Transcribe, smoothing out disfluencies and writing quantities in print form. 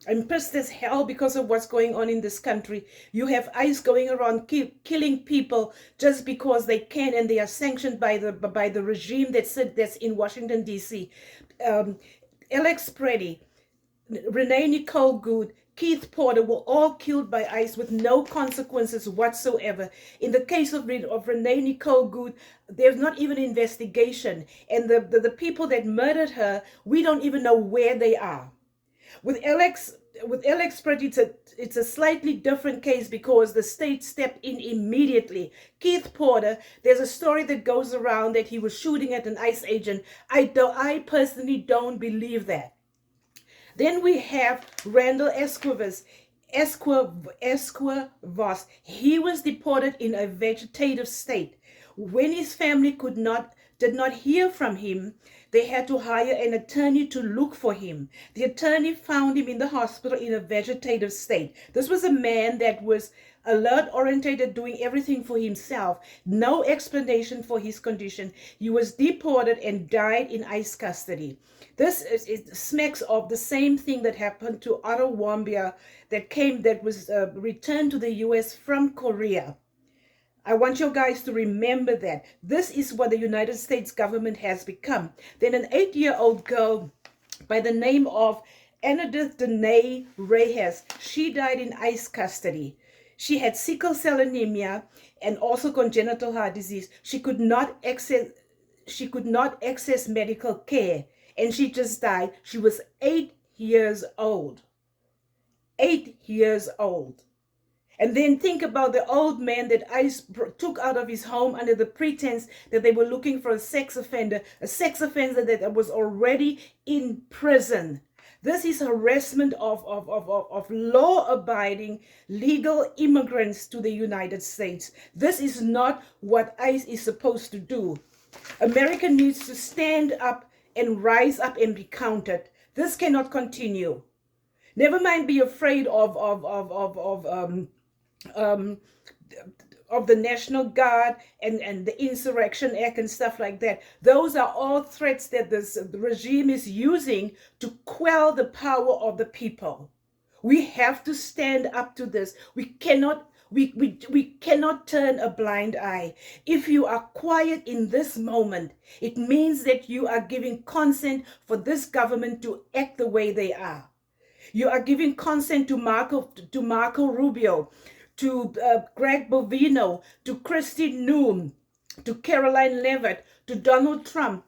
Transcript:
I'm pissed as hell because of what's going on in this country. You have ICE going around killing people just because they can, and they are sanctioned by the regime that's in Washington D.C. Um, Alex Preddy, Renee Nicole Good, Keith Porter were all killed by ICE with no consequences whatsoever. In the case of Renee Nicole Good, there's not even an investigation. And the people that murdered her, we don't even know where they are. With Alex Pratt, it's a slightly different case because the state stepped in immediately. Keith Porter, there's a story that goes around that he was shooting at an ICE agent. I personally don't believe that. Then we have Randall Esquivas. He was deported in a vegetative state. When his family did not hear from him, they had to hire an attorney to look for him. The attorney found him in the hospital in a vegetative state. This was a man that was alert orientated, doing everything for himself. No explanation for his condition. He was deported and died in ICE custody. It smacks of the same thing that happened to Otto Wambia that was returned to the US from Korea. I want you guys to remember that. This is what the United States government has become. Then an 8-year-old girl by the name of Anadith Danae Reyes, she died in ICE custody. She had sickle cell anemia and also congenital heart disease. She could not access medical care, and she just died. She was 8 years old. 8 years old. And then think about the old man that ICE took out of his home under the pretense that they were looking for a sex offender that was already in prison. This is harassment of law-abiding legal immigrants to the United States. This is not what ICE is supposed to do. America needs to stand up and rise up and be counted. This cannot continue. Never mind be afraid of the National Guard and the Insurrection Act and stuff like that. Those are all threats that the regime is using to quell the power of the people. We have to stand up to this. We cannot turn a blind eye. If you are quiet in this moment, it means that you are giving consent for this government to act the way they are. You are giving consent to Marco Rubio, to Greg Bovino, to Kristi Noem, to Caroline Leavitt, to Donald Trump,